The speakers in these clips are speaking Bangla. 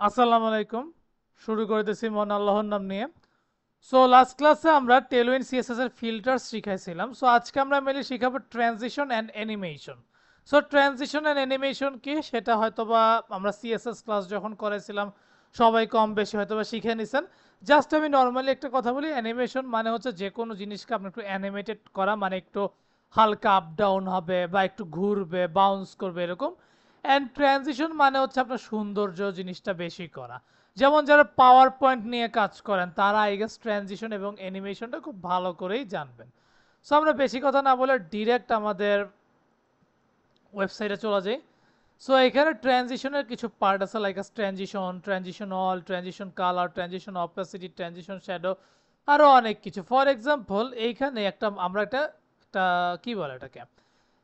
আসসালামু আলাইকুম। শুরু করতেছি মহান আল্লাহর নাম নিয়ে। সো লাস্ট ক্লাসে আমরা টেলউইন সিএসএস এর ফিল্টারস শিখাইছিলাম। সো আজকে আমরা মেনলি শিখাবো transition and animation. So transition and animation কি সেটা হয়তোবা আমরা সিএসএস ক্লাস যখন করেছিলাম সবাই কম বেশি হয়তোবা শিখে নিছেন। জাস্ট আমি নর্মালি একটা কথা বলি, অ্যানিমেশন মানে হচ্ছে যে কোনো জিনিসকে আপনি একটু অ্যানিমেটেড করা, মানে একটু হালকা আপ ডাউন হবে বা একটু ঘুরবে বাউন্স করবে এরকম। অ্যান্ড ট্রানজিশন মানে হচ্ছে আপনার সৌন্দর্য জিনিসটা বেশি করা। যেমন যারা পাওয়ার পয়েন্ট নিয়ে কাজ করেন তারা আই গেস ট্রানজিশন এবং অ্যানিমেশনটা খুব ভালো করেই জানবেন। সো আমরা বেশি কথা না বলে ডিরেক্ট আমাদের ওয়েবসাইটে চলে যাই। সো এখানে ট্রানজিশনের কিছু পার্ট আছে, like transition, transition all, transition colour, transition opacity, transition shadow, আরও অনেক কিছু। ফর এক্সাম্পল এইখানে আমরা একটা কি বলে এটাকে,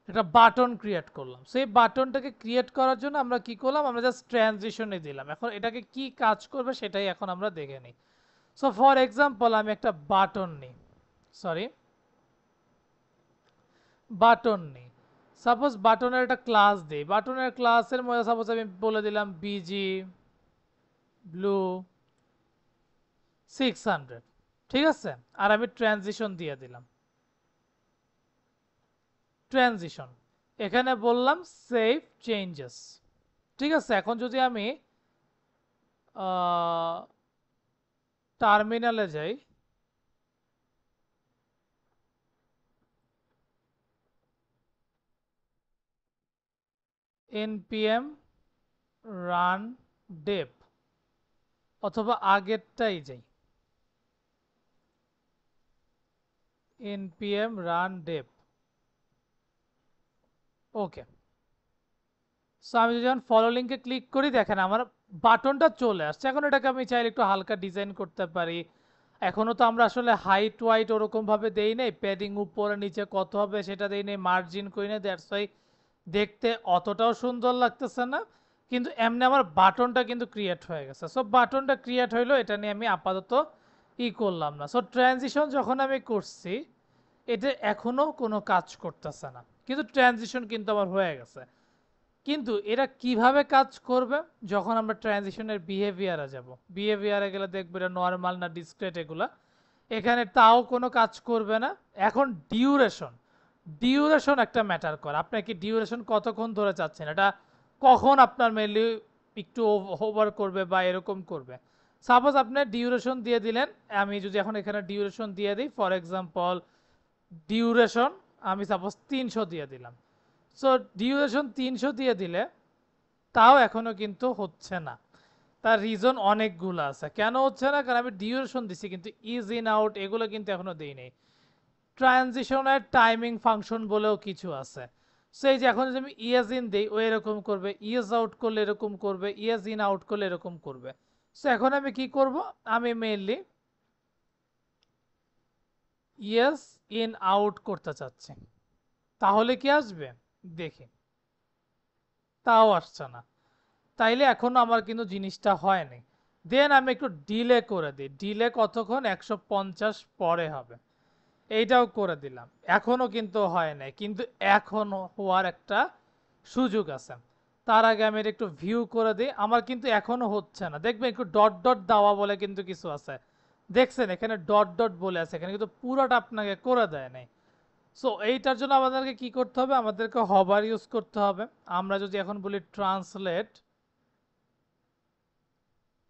একটা বাটন ক্রিয়েট করলাম। সেই বাটনটাকে ক্রিয়েট করার জন্য আমরা কি করলাম, আমরা জাস্ট ট্রানজিশনে দিলাম। এখন এটাকে কি কাজ করবে সেটাই এখন আমরা দেখে নিই। সো ফর এক্সাম্পল আমি একটা বাটন নিই, সরি বাটন নিই। সাপোজ বাটনের একটা ক্লাস দিই, বাটনের ক্লাসের মধ্যে সাপোজ আমি বলে দিলাম বিজি ব্লু 600, ঠিক আছে। আর আমি ট্রানজিশন দিয়ে দিলাম, ট্রানজিশন, এখানে বললাম সেভ চেঞ্জেস, ঠিক আছে। এখন যদি আমি টার্মিনালে যাই, npm রান ডেপ, অথবা আগেরটাই যাই, npm রান ডেপ, ওকে। সো আমি যখন ফলো লিঙ্কে ক্লিক করি দেখেন আমার বাটনটা চলে আসছে। এখন এটাকে আমি চাইলে একটু হালকা ডিজাইন করতে পারি। এখনো তো আমরা আসলে হাইট ওয়াইট ওরকম ভাবে দেই নাই, প্যাডিং উপরে নিচে কত হবে সেটা দেই নাই, মার্জিন করি নাই, দ্যাটস ওয়াই দেখতে অতটাও সুন্দর লাগতেছে না। কিন্তু এমনি আমার বাটনটা কিন্তু ক্রিয়েট হয়ে গেছে। সো বাটনটা ক্রিয়েট হইলো, এটা নিয়ে আমি আপাতত করলাম না। সো ট্রানজিশন যখন আমি করছি এটা এখনো কোনো কাজ করতেছে না, কিন্তু ট্রানজিশন কিন্তু আমার হয়ে গেছে। কিন্তু এরা কিভাবে কাজ করবে, যখন আমরা ট্রানজিশনের বিহেভিয়ারে যাব, বিহেভিয়ারে গেলে দেখবো এটা নর্মাল না ডিসক্রেট এগুলা, এখানে তাও কোনো কাজ করবে না। এখন ডিউরেশন, ডিউরেশন একটা ম্যাটার করে। আপনার কি ডিউরেশন কতক্ষণ ধরে চাচ্ছেন, এটা কখন আপনার মেনলি একটু ওভার করবে বা এরকম করবে। সাপোজ আপনি ডিউরেশন দিয়ে দিলেন, আমি যদি এখন এখানে ডিউরেশন দিয়ে দিই, ফর এক্সাম্পল ডিউরেশন আমি সাপোজ 300 দিয়ে দিলাম। সো ডিউরেশন 300 দিয়ে দিলে তাও এখনো কিন্তু হচ্ছে না। তার রিজন অনেকগুলো আছে কেন হচ্ছে না, কারণ আমি ডিউরেশন দিছি কিন্তু ইজ ইন আউট এগুলো কিন্তু এখনো দিই নেই। ট্রানজিশনের টাইমিং ফাংশন বলেও কিছু আছে। সো এই যে এখন যদি আমি ইজ ইন দিই ও এরকম করবে, ইজ আউট করলে এরকম করবে, ইজ ইন আউট করলে এরকম করবে। সো এখন আমি কি করব, আমি মেইনলি ইয়েস ইন আউট করতে চাচ্ছি। তাহলে কি আসবে দেখি, তাও আসছে না। তাইলে এখনো আমার কিন্তু জিনিসটা হয়নি। দেন আমি একটু ডিলে করে দিই, ডিলে কতক্ষণ, 150 পরে হবে, এইটাও করে দিলাম। এখনো কিন্তু হয় নাই, কিন্তু এখনো হওয়ার একটা সুযোগ আছে। তার আগে আমি এটা একটু ভিউ করে দিই, আমার কিন্তু এখনো হচ্ছে না। দেখবেন একটু ডট ডট দেওয়া বলে কিন্তু কিছু আছে, দেখছেন এখানে ডট ডট বলে আছে, এখানে কিন্তু পুরোটা আপনাকে করে দেয় নাই। সো এইটার জন্য আমাদেরকে কি করতে হবে, আমাদেরকে হবার ইউজ করতে হবে। আমরা যদি এখন বলি ট্রান্সলেট,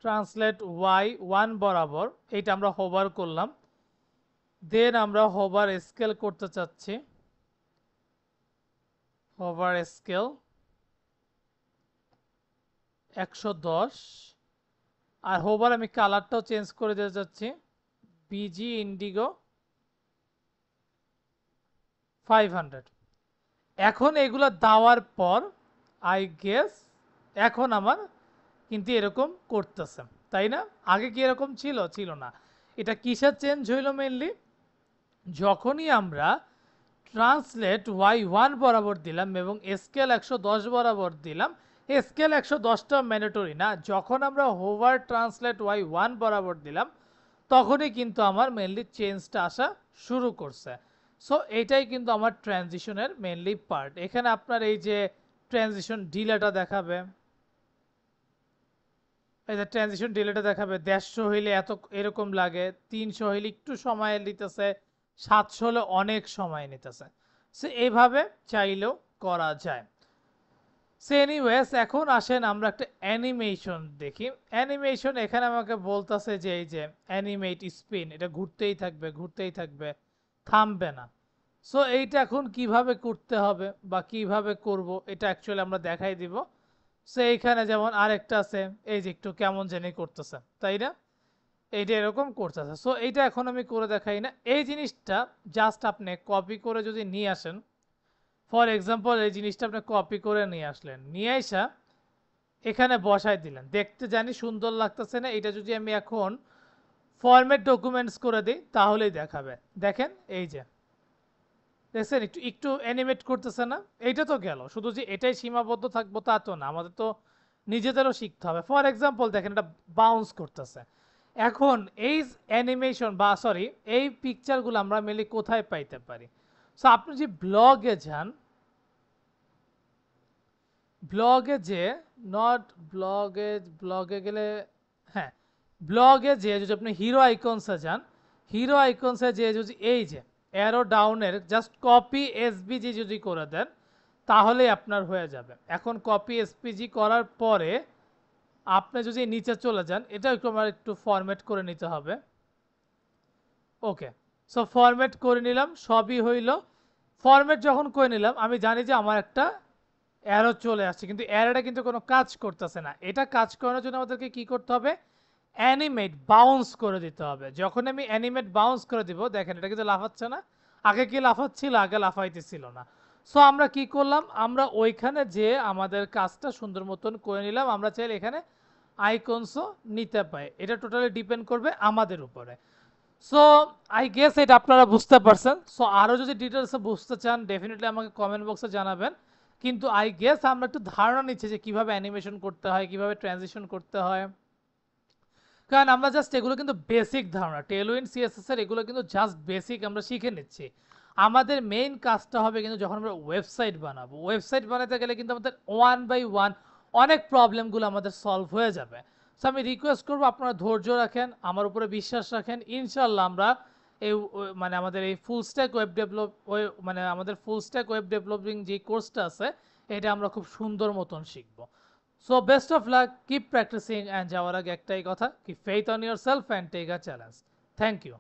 ট্রান্সলেট ওয়াই ওয়ান বরাবর, এইটা আমরা হোভার করলাম। দেন আমরা হোভার স্কেল করতে চাচ্ছি, হোভার স্কেল 110। আর হোভার আমি কালারটাও চেঞ্জ করে দিতে চাচ্ছি, বিজি ইন্ডিগো 500। এখন এগুলো দেওয়ার পর আই গেস এখন আমার কিন্তু এরকম করতেছে, তাই না? আগে কি এরকম ছিল, ছিল না। এটা কিসের চেঞ্জ হইলো মেনলি, যখনই আমরা ট্রান্সলেট ওয়াই ওয়ান বরাবর দিলাম এবং স্কেল 110 বরাবর দিলাম। স্কেল 110টা ম্যান্ডেটরি না, যখন আমরা হোভার ট্রান্সলেট ওয়াই ওয়ান বরাবর দিলাম তখনই কিন্তু আমার মেনলি চেঞ্জটা আসা শুরু করছে। সো এইটাই কিন্তু আমার ট্রানজিশনের মেনলি পার্ট। এখানে আপনার এই যে ট্রানজিশন ডিলেটা দেখাবে, এই যে ট্রানজিশন ডিলেটা দেখাবে 150 হইলে এত এরকম লাগে, 300 হইলে একটু সময় নিতেছে, 700 হলে অনেক সময় নিতেছে। সো এইভাবে চাইলেও করা যায়। সো এনিওয়েজ এখন আসেন আমরা একটা অ্যানিমেশন দেখি। অ্যানিমেশন এখানে আমাকে বলতেছে যে এই যে অ্যানিমেট স্পিন, এটা ঘুরতেই থাকবে ঘুরতেই থাকবে, থামবে না। সো এইটা এখন কিভাবে করতে হবে বা কিভাবে করব এটা অ্যাকচুয়ালি আমরা দেখাই দিব। সো এইখানে যেমন আরেকটা আছে, এই যে একটু কেমন জানি করতেছে, তাই না? এইটা এরকম করতেছে। সো এইটা এখন আমি করে দেখাই না, এই জিনিসটা জাস্ট আপনি কপি করে যদি নিয়ে আসেন, ফর এক্সাম্পল এই জিনিসটা আপনি কপি করে নিয়ে আসলেন, নিয়ে আসা এখানে বসাই দিলেন, দেখতে জানি সুন্দর লাগতেছে না, এটা যদি আমি এখন ফরম্যাট ডকুমেন্টস করে দিই তাহলেই দেখাবে। দেখেন এই যে দেখছেন একটু একটু অ্যানিমেট করতেছে না? এইটা তো গেল, শুধু যে এটাই সীমাবদ্ধ থাকবো তা তো না, আমাদের তো নিজেদেরও শিখতে হবে। ফর এক্সাম্পল দেখেন এটা বাউন্স করতেছে। এখন এই অ্যানিমেশন বা সরি এই পিকচারগুলো আমরা মেনলি কোথায় পাইতে পারি? সো আপনি যে ব্লগে যান, ব্লগে যে নট ব্লগে, ব্লগে গেলে হ্যাঁ, ব্লগে যে যদি আপনি হিরো আইকনসে যান, হিরো আইকনসে যে যদি এই যে অ্যারো ডাউনের জাস্ট কপি এসবিজি যদি করে দেন তাহলেই আপনার হয়ে যাবে। এখন কপি এসপিজি করার পরে আপনি যদি নিচে চলে যান, এটা একটু আমার একটু ফরম্যাট করে নিতে হবে। ওকে, সো ফরম্যাট করে নিলাম, সবই হইল। ফরম্যাট যখন করে নিলাম আমি জানি যে আমার একটা অ্যারো চলে আসছে, কিন্তু অ্যারোটা কিন্তু কোনো কাজ করতেছে না। এটা কাজ করানোর জন্য আমাদেরকে কি করতে হবে? অ্যানিমেট বাউন্স করে দিতে হবে। যখন আমি অ্যানিমেট বাউন্স করে দিব, দেখেন এটা কিন্তু লাফাচ্ছে না, আগে কি লাফাচ্ছিল? আগে লাফাইতেছিল না। সো আমরা কি করলাম, আমরা ওইখানে যে আমাদের কাজটা সুন্দর মতন করে নিলাম। আমরা চাইলে এখানে আইকনসও নিতে পাই, এটা টোটালি ডিপেন্ড করবে আমাদের উপরে। সো আই গেস এটা আপনারা বুঝতে পারছেন। সো আরও যদি ডিটেলসে বুঝতে চান ডেফিনেটলি আমাকে কমেন্ট বক্সে জানাবেন। কিন্তু আই গেস আমরা একটু ধারণা নিচ্ছি যে কিভাবে অ্যানিমেশন করতে হয়, কিভাবে ট্রানজিশন করতে হয়। কারণ আমরা জাস্ট এগুলো কিন্তু বেসিক ধারণা, টেলউইন্ড সিএসএস এর এগুলো কিন্তু জাস্ট বেসিক আমরা শিখে নিচ্ছি। আমাদের মেইন কাজটা হবে কিন্তু যখন আমরা ওয়েবসাইট বানাবো, ওয়েবসাইট বানাতে গেলে কিন্তু আমাদের ওয়ান বাই ওয়ান অনেক প্রবলেমগুলো আমাদের সলভ হয়ে যাবে। সো আমি রিকোয়েস্ট করবো আপনারা ধৈর্য রাখেন, আমার উপরে বিশ্বাস রাখেন, ইনশাল্লাহ আমরা এই মানে আমাদের এই ফুল স্ট্যাক ওয়েব ডেভেলপ মানে আমাদের ফুল স্ট্যাক ওয়েব ডেভেলপিং যে কোর্সটা আছে এটা আমরা খুব সুন্দর মতন শিখবো। So best of luck, keep practicing and যাওয়ার আগে একটাই কথা, keep faith on yourself and take a challenge. Thank you.